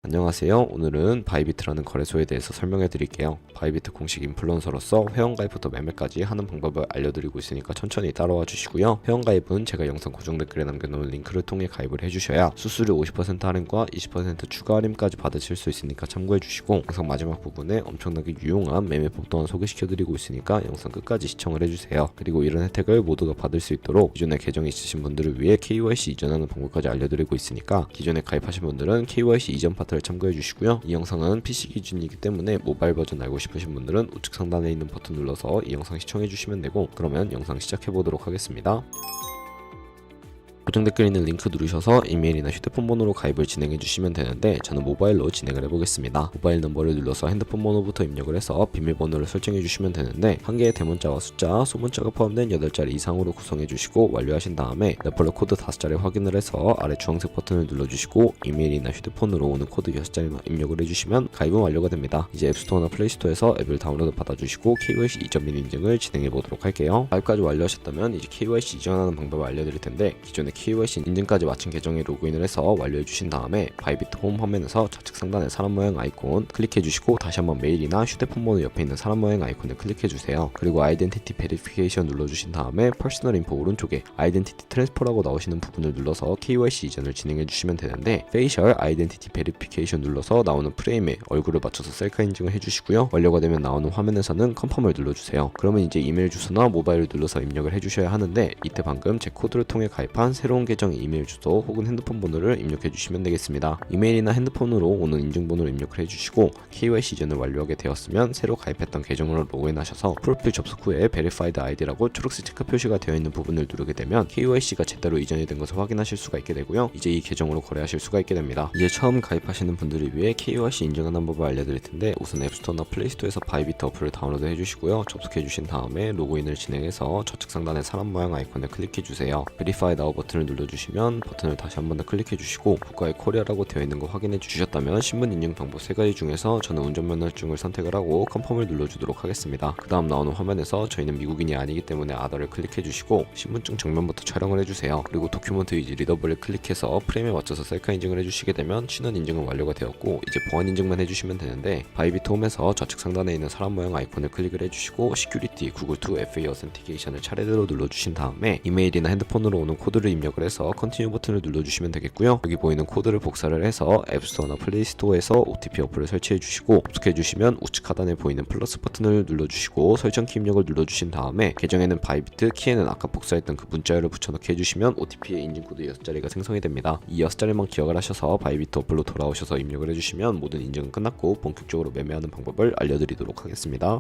안녕하세요. 오늘은 바이비트라는 거래소에 대해서 설명해 드릴게요. 바이비트 공식 인플루언서로서 회원가입부터 매매까지 하는 방법을 알려드리고 있으니까 천천히 따라와 주시고요. 회원가입은 제가 영상 고정 댓글에 남겨놓은 링크를 통해 가입을 해주셔야 수수료 50% 할인과 20% 추가 할인까지 받으실 수 있으니까 참고해 주시고, 영상 마지막 부분에 엄청나게 유용한 매매법 또한 소개시켜 드리고 있으니까 영상 끝까지 시청을 해주세요. 그리고 이런 혜택을 모두가 받을 수 있도록 기존에 계정이 있으신 분들을 위해 KYC 이전하는 방법까지 알려드리고 있으니까 기존에 가입하신 분들은 KYC 이전 파트를 참고해 주시고요. 이 영상은 PC 기준이기 때문에 모바일 버전 알고 싶으신 분들은 우측 상단에 있는 버튼 눌러서 이 영상 시청해 주시면 되고, 그러면 영상 시작해 보도록 하겠습니다. 고정 댓글에 있는 링크 누르셔서 이메일이나 휴대폰 번호로 가입을 진행해 주시면 되는데, 저는 모바일로 진행을 해보겠습니다. 모바일 넘버를 눌러서 핸드폰 번호부터 입력을 해서 비밀번호를 설정해 주시면 되는데, 한 개의 대문자와 숫자, 소문자가 포함된 8자리 이상으로 구성해 주시고 완료하신 다음에 레퍼럴 코드 5자리 확인을 해서 아래 주황색 버튼을 눌러주시고 이메일이나 휴대폰으로 오는 코드 6자리만 입력을 해주시면 가입은 완료가 됩니다. 이제 앱스토어나 플레이스토어에서 앱을 다운로드 받아주시고 KYC 이전 및 인증을 진행해 보도록 할게요. 가입까지 완료하셨다면 이제 KYC 이전하는 방법을 알려드릴 텐데, 기존에 KYC 인증까지 마친 계정에 로그인을 해서 완료해 주신 다음에 바이비트 홈 화면에서 좌측 상단에 사람 모양 아이콘 클릭해 주시고, 다시 한번 메일이나 휴대폰 번호 옆에 있는 사람 모양 아이콘을 클릭해 주세요. 그리고 아이덴티티 베리피케이션 눌러 주신 다음에 퍼스널 인포 오른쪽에 아이덴티티 트랜스퍼라고 나오시는 부분을 눌러서 KYC 이전을 진행해 주시면 되는데, 페이셜 아이덴티티 베리피케이션 눌러서 나오는 프레임에 얼굴을 맞춰서 셀카 인증을 해 주시고요. 완료가 되면 나오는 화면에서는 컨펌을 눌러 주세요. 그러면 이제 이메일 주소나 모바일을 눌러서 입력을 해 주셔야 하는데, 이때 방금 제 코드를 통해 가입한 새로운 계정의 이메일 주소 혹은 핸드폰 번호를 입력해 주시면 되겠습니다. 이메일이나 핸드폰으로 오는 인증번호를 입력을 해주시고, KYC 이전을 완료하게 되었으면 새로 가입했던 계정으로 로그인하셔서 프로필 접속 후에 Verified ID라고 초록색 체크 표시가 되어 있는 부분을 누르게 되면 KYC가 제대로 이전이 된 것을 확인하실 수가 있게 되고요. 이제 이 계정으로 거래하실 수가 있게 됩니다. 이제 처음 가입하시는 분들을 위해 KYC 인증하는 법을 알려드릴 텐데, 우선 앱스토어나 플레이스토어에서 바이비트 어플을 다운로드 해주시고요. 접속해 주신 다음에 로그인을 진행해서 좌측 상단의 사람 모양 아이콘을 클릭해 주세요. Verified Now 버튼을 눌러주시면 버튼을 다시 한 번 더 클릭해 주시고, 국가의 코리아라고 되어 있는 거 확인해 주셨다면 신분 인증 방법 3가지 중에서 저는 운전면허증을 선택을 하고 컨펌을 눌러주도록 하겠습니다. 그 다음 나오는 화면에서 저희는 미국인이 아니기 때문에 아더를 클릭해 주시고 신분증 정면부터 촬영을 해주세요. 그리고 도큐먼트 위즈 리더블을 클릭해서 프레임에 맞춰서 셀카 인증을 해주시게 되면 신원 인증은 완료가 되었고, 이제 보안 인증만 해주시면 되는데, 바이비트 홈에서 좌측 상단에 있는 사람 모양 아이콘을 클릭을 해주시고 시큐리티 구글2 FA 어센티케이션을 차례대로 눌러주신 다음에 이메일이나 핸드폰으로 오는 코드를 입력을 해서 컨티뉴 버튼을 눌러주시면 되겠고요. 여기 보이는 코드를 복사를 해서 앱스토어나 플레이스토어에서 OTP 어플을 설치해 주시고, 접속해 주시면 우측 하단에 보이는 플러스 버튼을 눌러주시고 설정키 입력을 눌러주신 다음에 계정에는 바이비트, 키에는 아까 복사했던 그 문자열을 붙여넣기 해주시면 OTP의 인증코드 6자리가 생성이 됩니다. 이 6자리만 기억을 하셔서 바이비트 어플로 돌아오셔서 입력을 해주시면 모든 인증은 끝났고 본격적으로 매매하는 방법을 알려드리도록 하겠습니다.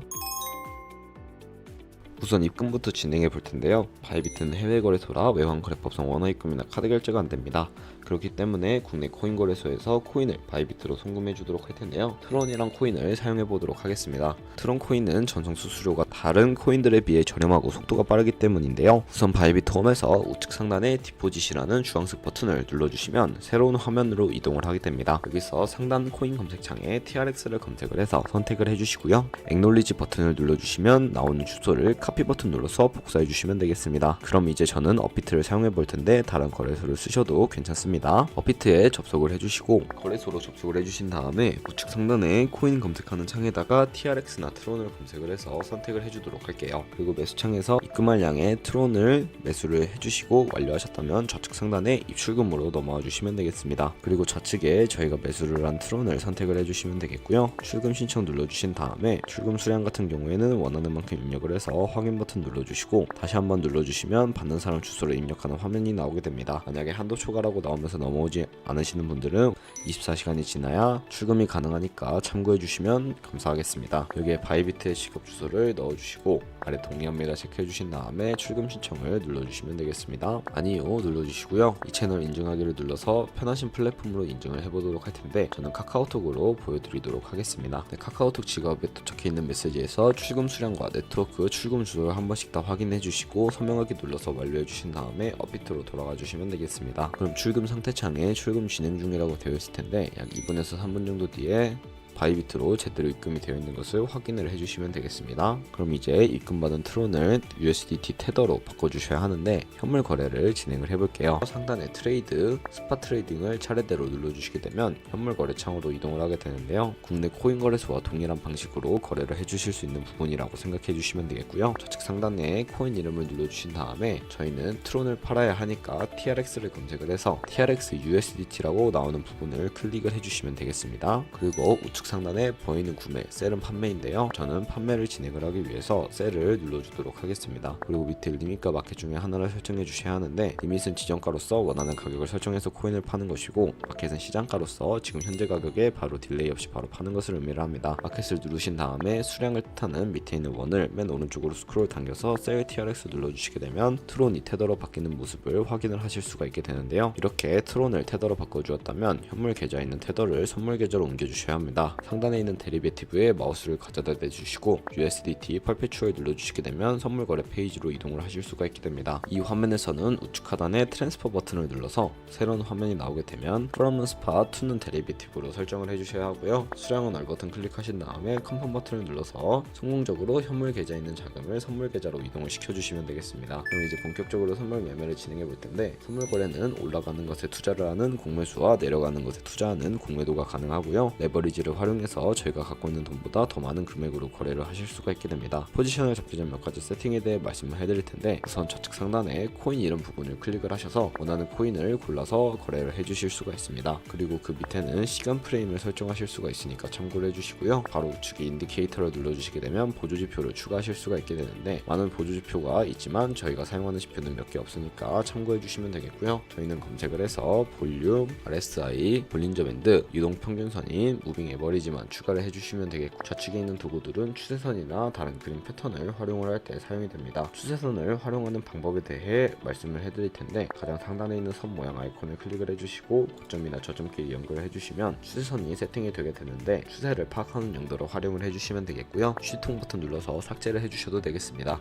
우선 입금부터 진행해 볼 텐데요. 바이비트는 해외 거래소라 외환 거래법상 원화 입금이나 카드 결제가 안 됩니다. 그렇기 때문에 국내 코인 거래소에서 코인을 바이비트로 송금해 주도록 할 텐데요. 트론이랑 코인을 사용해 보도록 하겠습니다. 트론 코인은 전송 수수료가 다른 코인들에 비해 저렴하고 속도가 빠르기 때문인데요. 우선 바이비트 홈에서 우측 상단에 디포짓이라는 주황색 버튼을 눌러주시면 새로운 화면으로 이동을 하게 됩니다. 여기서 상단 코인 검색창에 TRX를 검색을 해서 선택을 해주시고요. 액놀리지 버튼을 눌러주시면 나오는 주소를 카피 버튼 눌러서 복사해 주시면 되겠습니다. 그럼 이제 저는 업비트를 사용해 볼 텐데 다른 거래소를 쓰셔도 괜찮습니다. 업비트에 접속을 해주시고 거래소로 접속을 해주신 다음에 우측 상단에 코인 검색하는 창에다가 TRX나 트론을 검색을 해서 선택을 해주도록 할게요. 그리고 매수창에서 입금할 양의 트론을 매수를 해주시고 완료하셨다면 좌측 상단에 입출금으로 넘어와 주시면 되겠습니다. 그리고 좌측에 저희가 매수를 한 트론을 선택을 해주시면 되겠고요. 출금 신청 눌러주신 다음에 출금 수량 같은 경우에는 원하는 만큼 입력을 해서 확인 버튼 눌러주시고 다시 한번 눌러주시면 받는 사람 주소를 입력하는 화면이 나오게 됩니다. 만약에 한도 초과라고 나오면서 넘어오지 않으시는 분들은 24시간이 지나야 출금이 가능하니까 참고해 주시면 감사하겠습니다. 여기에 바이비트의 직업 주소를 넣어주시고 아래 동의합니다 체크해 주신 다음에 출금 신청을 눌러주시면 되겠습니다. 아니요 눌러주시고요. 이 채널 인증하기를 눌러서 편하신 플랫폼으로 인증을 해보도록 할 텐데, 저는 카카오톡으로 보여드리도록 하겠습니다. 카카오톡 직업에 도착해 있는 메시지에서 출금 수량과 네트워크 출금 주소를 한 번씩 다 확인해 주시고 서명하기 눌러서 완료해 주신 다음에 업비트로 돌아가 주시면 되겠습니다. 그럼 출금 상태 창에 출금 진행 중이라고 되어 있을 텐데 약 2분에서 3분 정도 뒤에 바이비트로 제대로 입금이 되어 있는 것을 확인을 해주시면 되겠습니다. 그럼 이제 입금받은 트론을 USDT 테더로 바꿔주셔야 하는데 현물 거래를 진행을 해볼게요. 상단에 트레이드, 스팟 트레이딩을 차례대로 눌러주시게 되면 현물 거래 창으로 이동을 하게 되는데요. 국내 코인 거래소와 동일한 방식으로 거래를 해주실 수 있는 부분이라고 생각해 주시면 되겠고요. 좌측 상단에 코인 이름을 눌러주신 다음에 저희는 트론을 팔아야 하니까 TRX를 검색을 해서 TRX USDT라고 나오는 부분을 클릭을 해주시면 되겠습니다. 그리고 우측 상단에 보이는 구매, 셀은 판매인데요. 저는 판매를 진행을 하기 위해서 셀을 눌러주도록 하겠습니다. 그리고 밑에 리밋과 마켓 중에 하나를 설정해 주셔야 하는데 리밋은 지정가로서 원하는 가격을 설정해서 코인을 파는 것이고 마켓은 시장가로서 지금 현재 가격에 바로 딜레이 없이 바로 파는 것을 의미를 합니다. 마켓을 누르신 다음에 수량을 뜻하는 밑에 있는 원을 맨 오른쪽으로 스크롤 당겨서 셀 TRX 눌러주시게 되면 트론이 테더로 바뀌는 모습을 확인을 하실 수가 있게 되는데요. 이렇게 트론을 테더로 바꿔주었다면 현물 계좌에 있는 테더를 선물 계좌로 옮겨주셔야 합니다. 상단에 있는 데리베티브에 마우스를 가져다 대주시고 USDT 퍼페추얼 눌러주시게 되면 선물 거래 페이지로 이동을 하실 수가 있게 됩니다. 이 화면에서는 우측 하단에 트랜스퍼 버튼을 눌러서 새로운 화면이 나오게 되면 from spot to는 데리베티브로 설정을 해주셔야 하고요. 수량은 얼 버튼 클릭하신 다음에 컨펌 버튼을 눌러서 성공적으로 현물 계좌에 있는 자금을 선물 계좌로 이동을 시켜주시면 되겠습니다. 그럼 이제 본격적으로 선물 매매를 진행해 볼 텐데 선물 거래는 올라가는 것에 투자를 하는 공매수와 내려가는 것에 투자하는 공매도가 가능하고요. 레버리지를 활용해서 저희가 갖고 있는 돈보다 더 많은 금액으로 거래를 하실 수가 있게 됩니다. 포지션을 잡기 전 몇 가지 세팅에 대해 말씀을 해드릴 텐데 우선 좌측 상단에 코인 이름 부분을 클릭을 하셔서 원하는 코인을 골라서 거래를 해주실 수가 있습니다. 그리고 그 밑에는 시간 프레임을 설정하실 수가 있으니까 참고를 해주시고요. 바로 우측에 인디케이터를 눌러주시게 되면 보조지표를 추가하실 수가 있게 되는데 많은 보조지표가 있지만 저희가 사용하는 지표는 몇 개 없으니까 참고해 주시면 되겠고요. 저희는 검색을 해서 볼륨, RSI, 볼린저 밴드, 유동평균선인 무빙 에버리지만 추가를 해주시면 되겠고 좌측에 있는 도구들은 추세선이나 다른 그림 패턴을 활용을 할 때 사용이 됩니다. 추세선을 활용하는 방법에 대해 말씀을 해드릴 텐데 가장 상단에 있는 선 모양 아이콘을 클릭을 해주시고 고점이나 저점끼리 연결을 해주시면 추세선이 세팅이 되게 되는데 추세를 파악하는 용도로 활용을 해주시면 되겠고요. 휴지통 버튼 눌러서 삭제를 해주셔도 되겠습니다.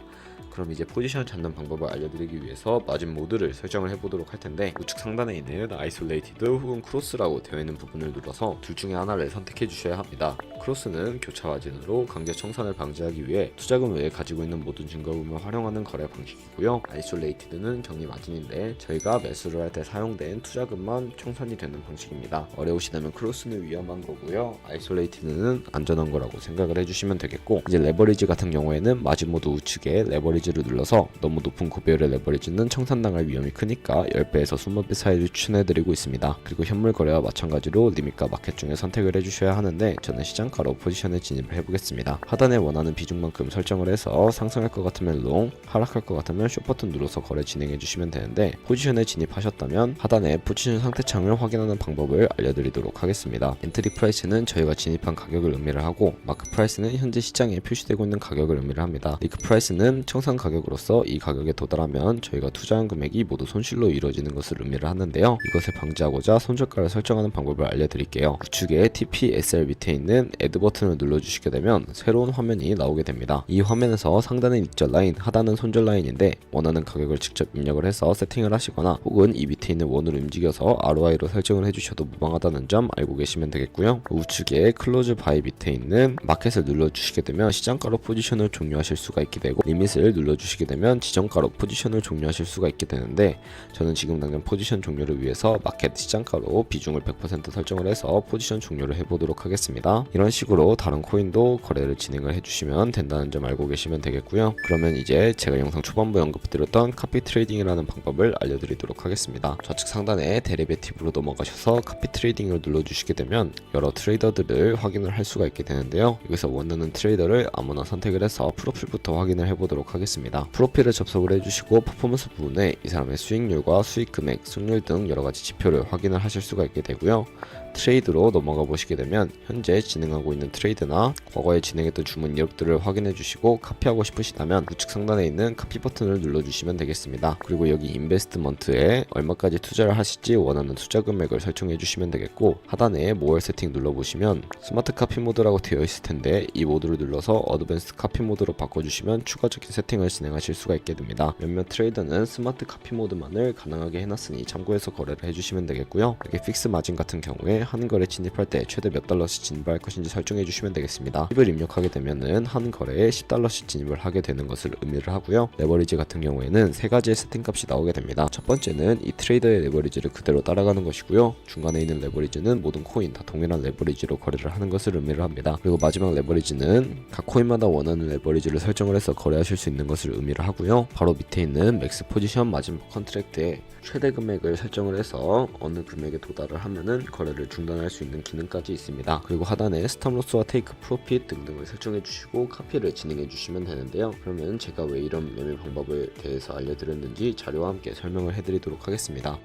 그럼 이제 포지션 잡는 방법을 알려드리기 위해서 마진 모드를 설정을 해보도록 할 텐데 우측 상단에 있는 아이솔레이티드 혹은 크로스라고 되어 있는 부분을 눌러서 둘 중에 하나를 선택해 주셔야 합니다. 크로스는 교차 마진으로 강제 청산을 방지하기 위해 투자금 외에 가지고 있는 모든 증거금을 활용하는 거래 방식이고요. 아이솔레이티드는 격리 마진인데 저희가 매수를 할 때 사용된 투자금만 청산이 되는 방식입니다. 어려우시다면 크로스는 위험한 거고요. 아이솔레이티드는 안전한 거라고 생각을 해주시면 되겠고 이제 레버리지 같은 경우에는 마진 모드 우측에 레버리지를 눌러서 너무 높은 고배율의 레버리지는 청산당할 위험이 크니까 10배에서 20배 사이를 추천해드리고 있습니다. 그리고 현물 거래와 마찬가지로 리밋과 마켓 중에 선택을 해주셔야 하는데 저는 시장가로 포지션에 진입을 해보겠습니다. 하단에 원하는 비중만큼 설정을 해서 상승할 것 같으면 롱, 하락할 것 같으면 숏 버튼 눌러서 거래 진행해주시면 되는데 포지션에 진입하셨다면 하단에 포지션 상태창을 확인하는 방법을 알려드리도록 하겠습니다. 엔트리 프라이스는 저희가 진입한 가격을 의미를 하고 마크 프라이스는 현재 시장에 표시되고 있는 가격을 의미를 합니다. 리크 프라이스는 청산 가격으로서 이 가격에 도달하면 저희가 투자한 금액이 모두 손실로 이루어지는 것을 의미를 하는데요. 이것을 방지하고자 손절가를 설정하는 방법을 알려드릴게요. 우측에 TP/SR 밑에 있는 Add 버튼을 눌러주시게 되면 새로운 화면이 나오게 됩니다. 이 화면에서 상단은 익절 라인, 하단은 손절 라인인데 원하는 가격을 직접 입력을 해서 세팅을 하시거나 혹은 이 밑에 있는 원을 움직여서 ROI로 설정을 해주셔도 무방하다는 점 알고 계시면 되겠고요. 우측에 클로즈 바이 밑에 있는 마켓을 눌러주시게 되면 시장가로 포지션을 종료하실 수가 있게 되고 리밋을 눌러주시게 되면 지정가로 포지션을 종료하실 수가 있게 되는데 저는 지금 당장 포지션 종료를 위해서 마켓 시장가로 비중을 100% 설정을 해서 포지션 종료를 해보도록 하겠습니다. 이런 식으로 다른 코인도 거래를 진행을 해주시면 된다는 점 알고 계시면 되겠고요. 그러면 이제 제가 영상 초반부에 언급드렸던 카피 트레이딩이라는 방법을 알려드리도록 하겠습니다. 좌측 상단에 데리베티브로 넘어가셔서 카피 트레이딩을 눌러주시게 되면 여러 트레이더들을 확인을 할 수가 있게 되는데요. 여기서 원하는 트레이더를 아무나 선택을 해서 프로필부터 확인을 해보도록 하겠습니다. 프로필을 접속을 해주시고 퍼포먼스 부분에 이 사람의 수익률과 수익 금액, 승률 등 여러가지 지표를 확인을 하실 수가 있게 되고요. 트레이드로 넘어가 보시게 되면 현재 진행하고 있는 트레이드나 과거에 진행했던 주문 이력들을 확인해 주시고 카피하고 싶으시다면 우측 상단에 있는 카피 버튼을 눌러주시면 되겠습니다. 그리고 여기 인베스트먼트에 얼마까지 투자를 하실지 원하는 투자 금액을 설정해 주시면 되겠고 하단에 모어 세팅 눌러보시면 스마트 카피 모드라고 되어 있을 텐데 이 모드를 눌러서 어드밴스드 카피 모드로 바꿔주시면 추가적인 세팅을 진행하실 수가 있게 됩니다. 몇몇 트레이더는 스마트 카피 모드만을 가능하게 해놨으니 참고해서 거래를 해주시면 되겠고요. 여기 픽스 마진 같은 경우에 다음에 하는 거래 진입할 때 최대 몇 달러씩 진입할 것인지 설정해 주시면 되겠습니다. 팁을 입력하게 되면은 하는 거래에 10달러씩 진입을 하게 되는 것을 의미를 하고요. 레버리지 같은 경우에는 세 가지의 세팅 값이 나오게 됩니다. 첫 번째는 이 트레이더의 레버리지를 그대로 따라가는 것이고요. 중간에 있는 레버리지는 모든 코인 다 동일한 레버리지로 거래를 하는 것을 의미를 합니다. 그리고 마지막 레버리지는 각 코인마다 원하는 레버리지를 설정을 해서 거래하실 수 있는 것을 의미를 하고요. 바로 밑에 있는 맥스 포지션 마진 컨트랙트에 최대 금액을 설정을 해서 어느 금액에 도달을 하면은 거래를 중단할 수 있는 기능까지 있습니다. 그리고 하단에 스탑로스와 테이크 프로핏 등등을 설정해 주시고 카피를 진행해 주시면 되는데요. 그러면 제가 왜 이런 매매 방법에 대해서 알려드렸는지 자료와 함께 설명을 해드리도록 하겠습니다.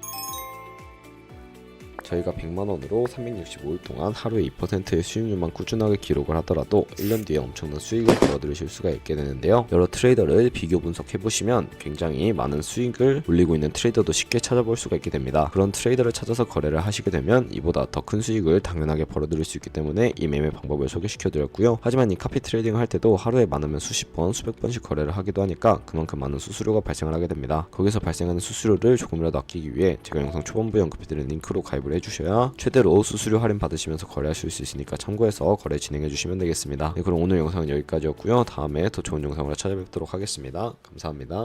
저희가 100만원으로 365일 동안 하루에 2%의 수익률만 꾸준하게 기록을 하더라도 1년 뒤에 엄청난 수익을 벌어들이실 수가 있게 되는데요. 여러 트레이더를 비교 분석해보시면 굉장히 많은 수익을 올리고 있는 트레이더도 쉽게 찾아볼 수가 있게 됩니다. 그런 트레이더를 찾아서 거래를 하시게 되면 이보다 더 큰 수익을 당연하게 벌어들일 수 있기 때문에 이 매매 방법을 소개시켜 드렸고요. 하지만 이 카피 트레이딩을 할 때도 하루에 많으면 수십 번, 수백 번씩 거래를 하기도 하니까 그만큼 많은 수수료가 발생을 하게 됩니다. 거기서 발생하는 수수료를 조금이라도 아끼기 위해 제가 영상 초반부에 언급해드린 링크로 가입을 해주셔야 최대로 수수료 할인 받으시면서 거래하실 수 있으니까 참고해서 거래 진행해 주시면 되겠습니다. 네, 그럼 오늘 영상은 여기까지였고요. 다음에 더 좋은 영상으로 찾아뵙도록 하겠습니다. 감사합니다.